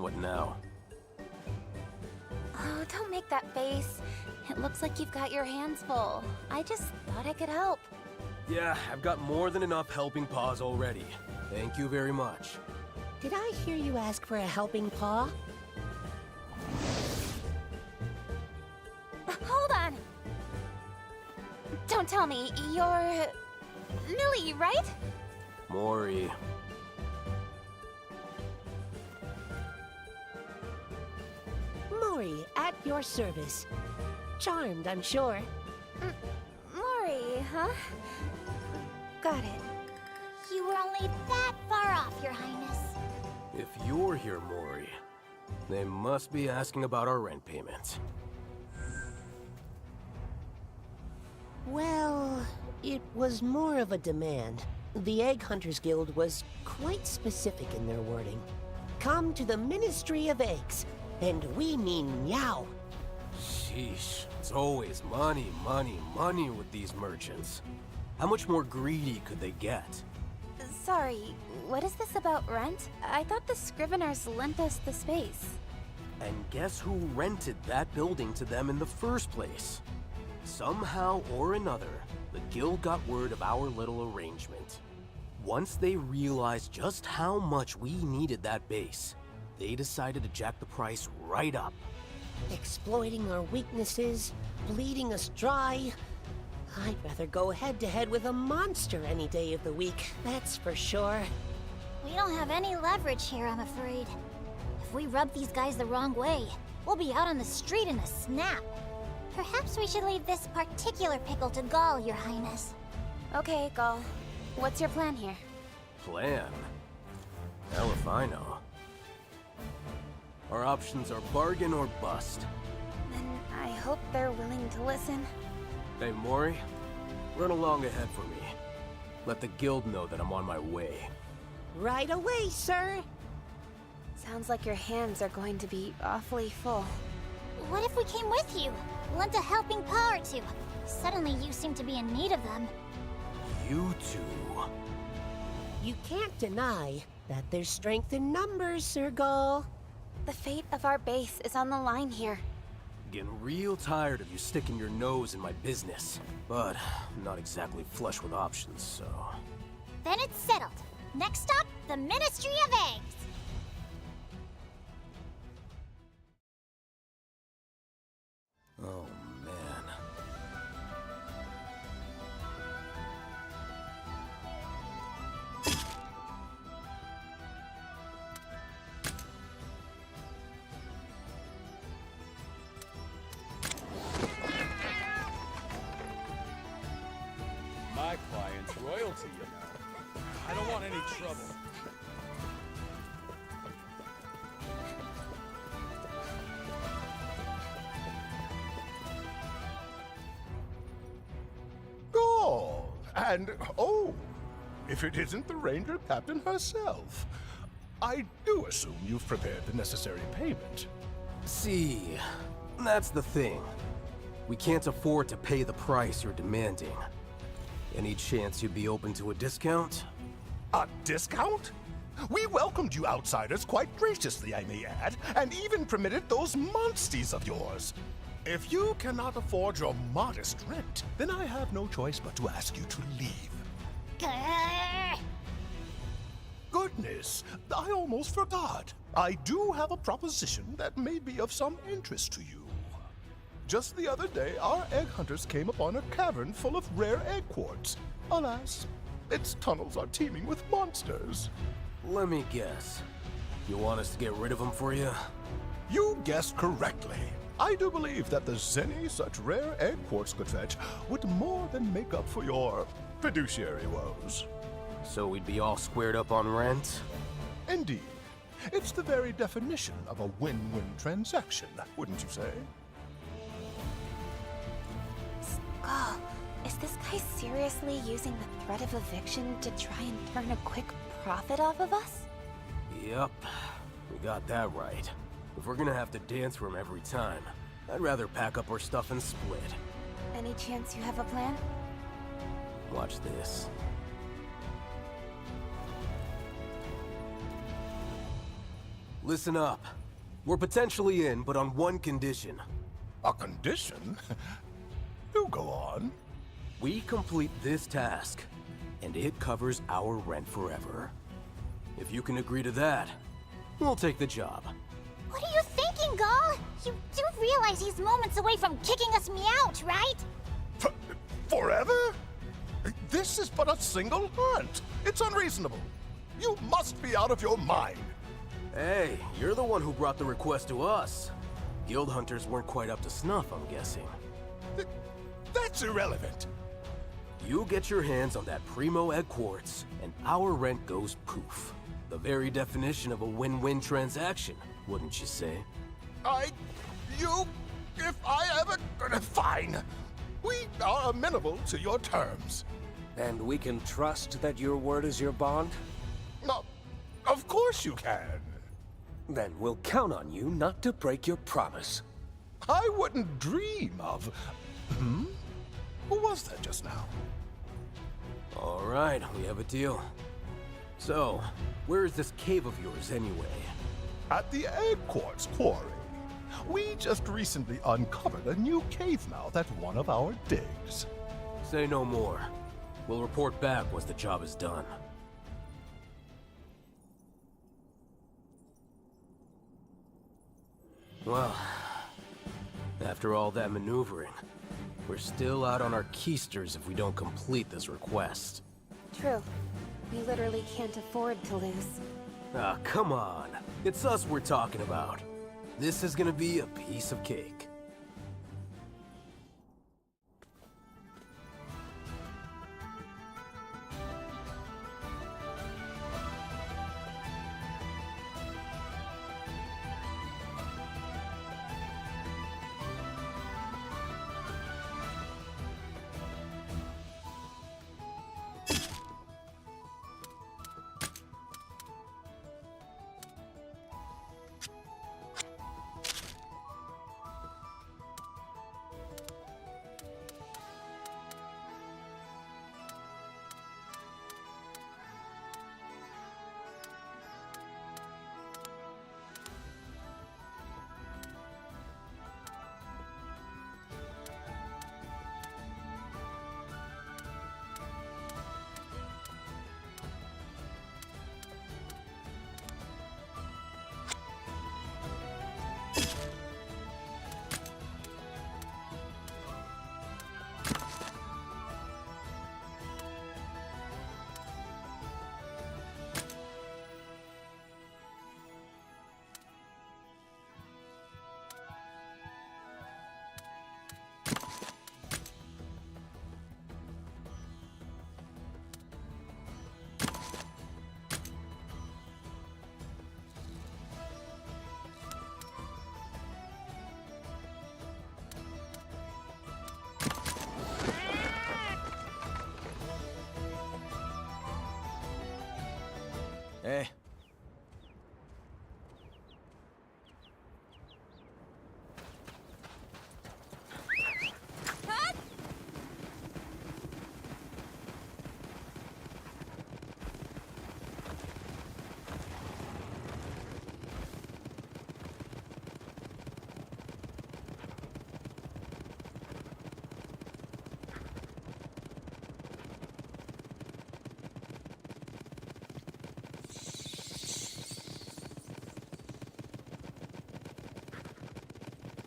What now? Oh, don't make that face. It looks like you've got your hands full. I just thought I could help. Yeah, I've got more than enough helping paws already. Thank you very much. Did I hear you ask for a helping paw? Hold on! Don't tell me, you're... Millie, right? Mori. Mori, at your service. Charmed, I'm sure. Mori, huh? Got it. You were only that far off, Your Highness. If you're here, Mori, they must be asking about our rent payment. Well, it was more of a demand. The Egg Hunters Guild was quite specific in their wording. Come to the Ministry of Eggs, and we mean meow. Sheesh, it's always money, money, money with these merchants. How much more greedy could they get? Sorry, what is this about rent? I thought the Scriveners lent us the space. And guess who rented that building to them in the first place? Somehow or another, the guild got word of our little arrangement. Once they realized just how much we needed that base, they decided to jack the price right up. Exploiting our weaknesses, bleeding us dry. I'd rather go head-to-head with a monster any day of the week, that's for sure. We don't have any leverage here, I'm afraid. If we rub these guys the wrong way, we'll be out on the street in a snap. Perhaps we should leave this particular pickle to Gaul, Your Highness. Okay, Gaul. What's your plan here? Plan? Hell if I know. Our options are bargain or bust. Then I hope they're willing to listen. Hey, Mori, run along ahead for me. Let the guild know that I'm on my way. Right away, sir. Sounds like your hands are going to be awfully full. What if we came with you? Lent a helping paw or two. Suddenly you seem to be in need of them. You two... You can't deny that there's strength in numbers, Sir Gaul. The fate of our base is on the line here. Getting real tired of you sticking your nose in my business. But I'm not exactly flush with options, so... Then it's settled. Next stop, the Ministry of Eggs. Oh, man. My client's royalty, you know. I don't want any trouble. Gaul! And, oh, if it isn't the Ranger Captain herself. I do assume you've prepared the necessary payment. See, that's the thing. We can't afford to pay the price you're demanding. Any chance you'd be open to a discount? A discount? We welcomed you outsiders quite graciously, I may add, and even permitted those monsties of yours. If you cannot afford your modest rent, then I have no choice but to ask you to leave. Grrr. Goodness, I almost forgot. I do have a proposition that may be of some interest to you. Just the other day, our egg hunters came upon a cavern full of rare egg quartz. Alas, its tunnels are teeming with monsters. Let me guess. You want us to get rid of them for you? You guessed correctly. I do believe that the zenny such rare egg quartz could fetch would more than make up for your fiduciary woes. So we'd be all squared up on rent? Indeed. It's the very definition of a win-win transaction, wouldn't you say? Gaul, is this guy seriously using the threat of eviction to try and turn a quick profit off of us? Yep, we got that right. If we're gonna have to dance for him every time, I'd rather pack up our stuff and split. Any chance you have a plan? Watch this. Listen up. We're potentially in, but on one condition. A condition? Do go on. We complete this task, and it covers our rent forever. If you can agree to that, we'll take the job. What are you thinking, Gaul? You do realize he's moments away from kicking us out, right? Forever? This is but a single hunt. It's unreasonable. You must be out of your mind. Hey, you're the one who brought the request to us. Guild hunters weren't quite up to snuff, I'm guessing. That's irrelevant. You get your hands on that primo egg quartz, and our rent goes poof. The very definition of a win-win transaction, wouldn't you say? If I ever... Fine. We are amenable to your terms. And we can trust that your word is your bond? No, of course you can. Then we'll count on you not to break your promise. I wouldn't dream of... Who was that just now? All right, we have a deal. So, where is this cave of yours anyway? At the Egg Quartz Quarry. We just recently uncovered a new cave mouth at one of our digs. Say no more. We'll report back once the job is done. Well, after all that maneuvering, we're still out on our keisters if we don't complete this request. True. We literally can't afford to lose. Ah, come on. It's us we're talking about. This is gonna be a piece of cake. Hey.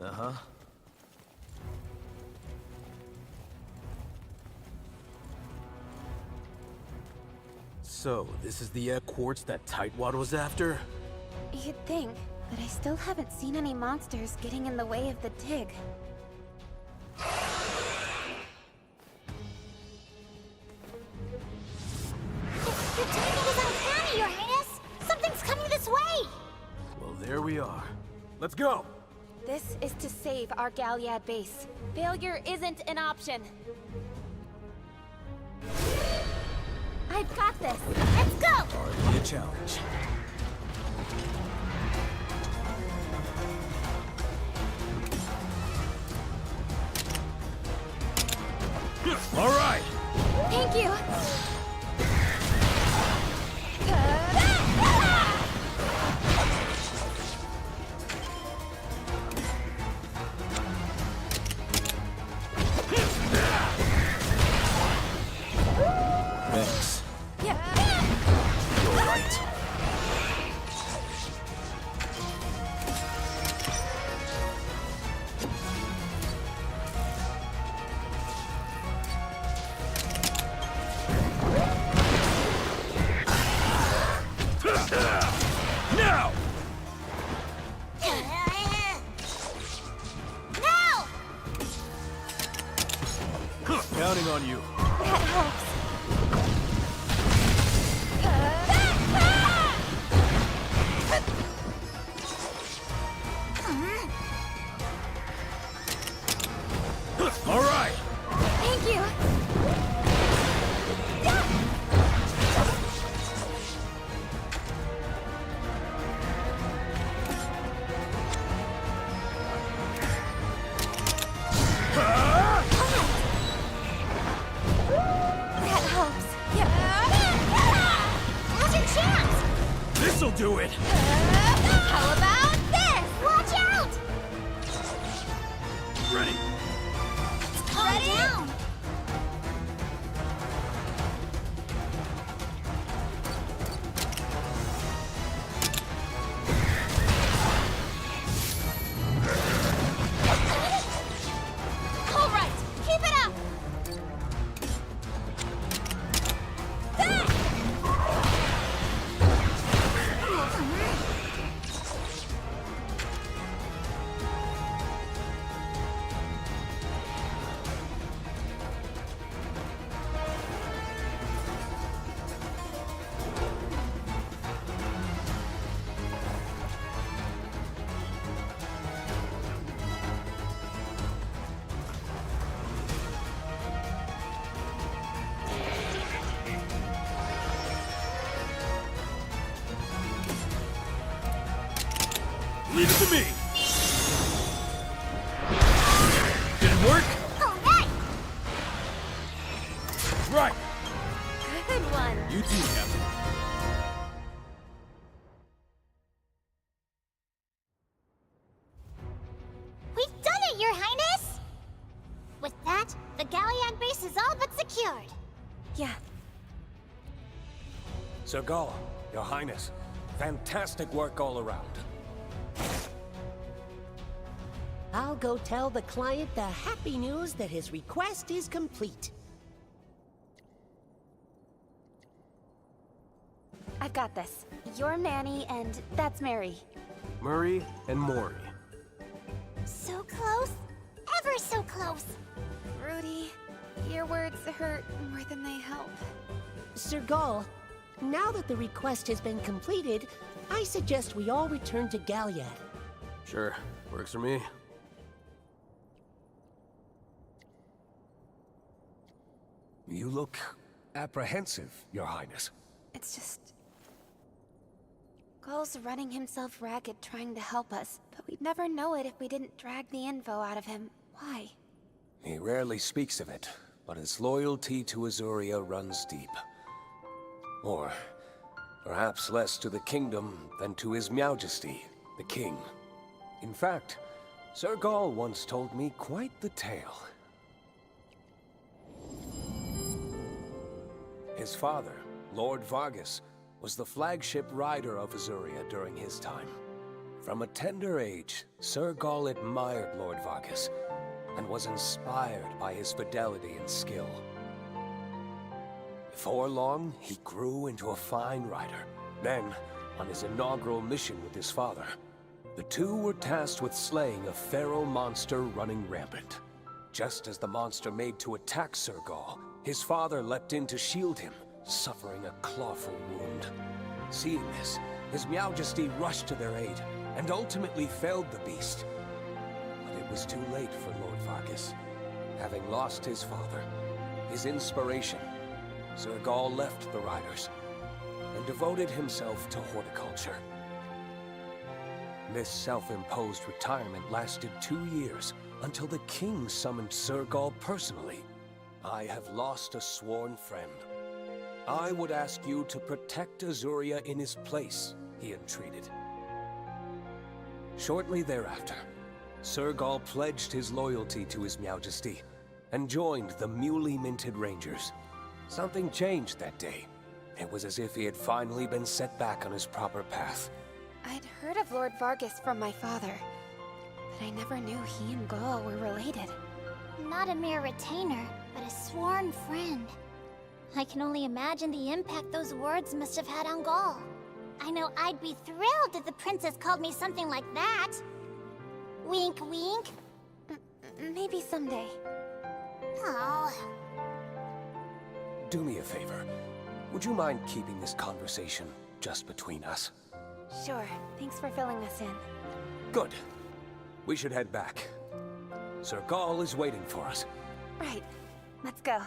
Uh-huh. So, this is the egg quartz that Tightwad was after? You'd think, but I still haven't seen any monsters getting in the way of the dig. Your timing is uncanny, Your Highness! Something's coming this way! Well, there we are. Let's go! This is to save our Galliad base. Failure isn't an option. I've got this. Let's go! Hardly a challenge. All right! Thank you! counting on you. That helps. All right. Thank you. That helps. Now's your chance! This'll do it. How about this? Watch out! Ready. Calm down! All right, keep it up! Leave it to me. Did it work? All right! Right. Good one. You too, Captain. We've done it, Your Highness! With that, the Galliad base is all but secured. Yeah. Sir Gaul, Your Highness, fantastic work all around. I'll go tell the client the happy news that his request is complete. I've got this. You're Manny, and that's Mary. Murray and Maury. So close. Ever so close. Rudy, your words hurt more than they help. Sir Gaul, now that the request has been completed, I suggest we all return to Galliad. Sure, works for me. You look apprehensive, Your Highness. It's just... Gaul's running himself ragged trying to help us, but we'd never know it if we didn't drag the info out of him. Why? He rarely speaks of it, but his loyalty to Azuria runs deep. Or perhaps less to the kingdom than to His Majesty, the King. In fact, Sir Gaul once told me quite the tale. His father, Lord Vargas, was the flagship rider of Azuria during his time. From a tender age, Sir Gaul admired Lord Vargas and was inspired by his fidelity and skill. Before long, he grew into a fine rider. Then, on his inaugural mission with his father, the two were tasked with slaying a feral monster running rampant. Just as the monster made to attack Sir Gaul, his father leapt in to shield him, suffering a clawful wound. Seeing this, His Majesty rushed to their aid and ultimately felled the beast. But it was too late for Lord Vargas. Having lost his father, his inspiration, Sir Gaul left the riders and devoted himself to horticulture. This self-imposed retirement lasted 2 years until the king summoned Sir Gaul personally. I have lost a sworn friend. I would ask you to protect Azuria in his place, he entreated. Shortly thereafter, Sir Gaul pledged his loyalty to His Majesty and joined the newly minted Rangers. Something changed that day. It was as if he had finally been set back on his proper path. I'd heard of Lord Vargas from my father, but I never knew he and Gaul were related. Not a mere retainer, but a sworn friend. I can only imagine the impact those words must have had on Gaul. I know I'd be thrilled if the princess called me something like that. Wink, wink. Maybe someday. Oh. do me a favor. Would you mind keeping this conversation just between us? Sure. Thanks for filling us in. Good. We should head back. Sir Gaul is waiting for us. Right. Let's go.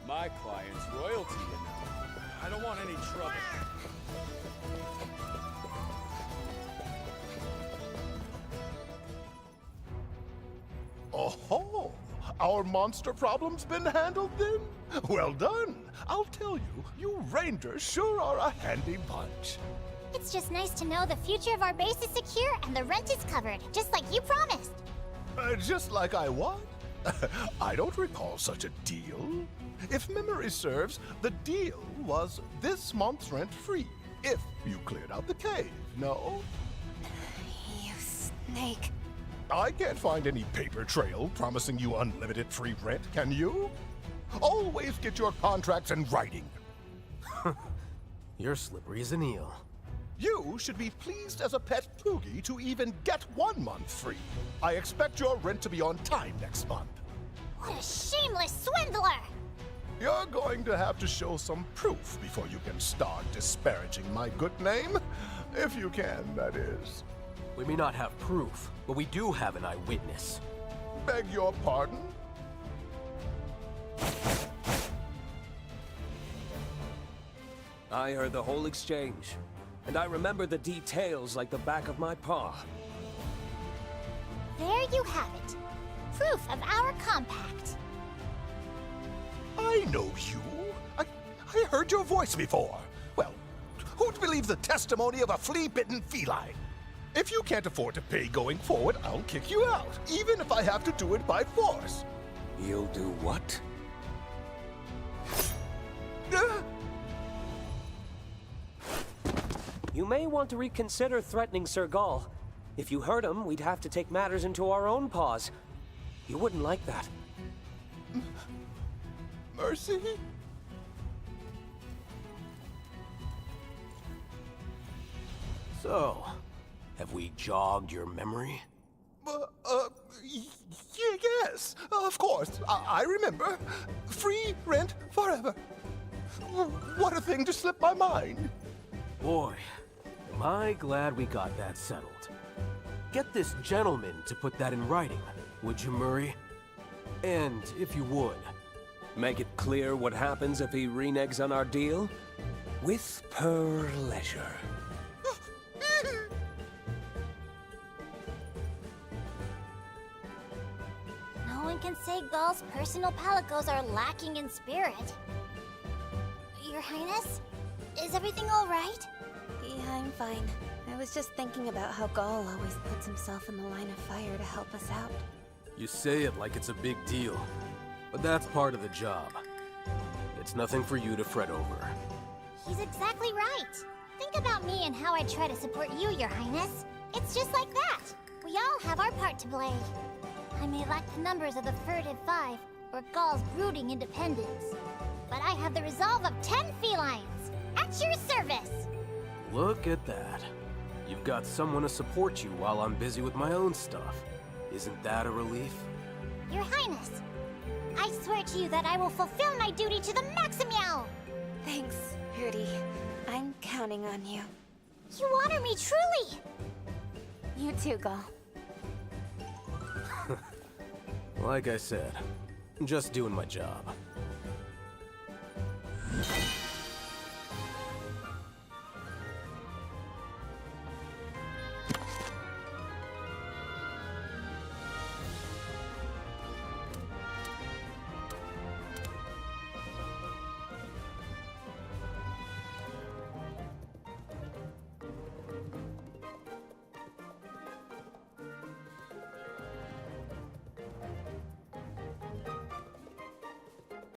My client's royalty, you know. I don't want any trouble. Oh, our monster problem's been handled then? Well done. I'll tell you, you Rangers sure are a handy bunch. It's just nice to know the future of our base is secure and the rent is covered, just like you promised. Just like I what? I don't recall such a deal. If memory serves, the deal was this month's rent free, if you cleared out the cave, no? You snake. I can't find any paper trail promising you unlimited free rent, can you? Always get your contracts in writing. You're slippery as an eel. You should be pleased as a pet poogie to even get 1 month free. I expect your rent to be on time next month. What a shameless swindler! You're going to have to show some proof before you can start disparaging my good name. If you can, that is. We may not have proof, but we do have an eyewitness. Beg your pardon? I heard the whole exchange, and I remember the details like the back of my paw. There you have it. Proof of our compact. I know you. I heard your voice before. Well, who'd believe the testimony of a flea-bitten feline? If you can't afford to pay going forward, I'll kick you out, even if I have to do it by force. You'll do what? You may want to reconsider threatening Sir Gaul. If you hurt him, we'd have to take matters into our own paws. You wouldn't like that. Mercy? So, have we jogged your memory? Yes, of course. I remember. Free rent forever. What a thing to slip my mind. Boy, am I glad we got that settled. Get this gentleman to put that in writing, would you, Murray? And if you would, make it clear what happens if he reneges on our deal? With pleasure. No one can say Gaul's personal palicos are lacking in spirit. Your Highness? Is everything all right? Yeah, I'm fine. I was just thinking about how Gaul always puts himself in the line of fire to help us out. you say it like it's a big deal. But that's part of the job. It's nothing for you to fret over. He's exactly right. Think about me and how I try to support you, Your Highness. It's just like that. We all have our part to play. I may lack the numbers of the furtive 5, or Gaul's brooding independence. But I have the resolve of 10 felines. At your service! Look at that. You've got someone to support you while I'm busy with my own stuff. Isn't that a relief? Your Highness, I swear to you that I will fulfill my duty to the maximum! Thanks, Rudy. I'm counting on you. You honor me truly! You too, Gaul. Like I said, just doing my job.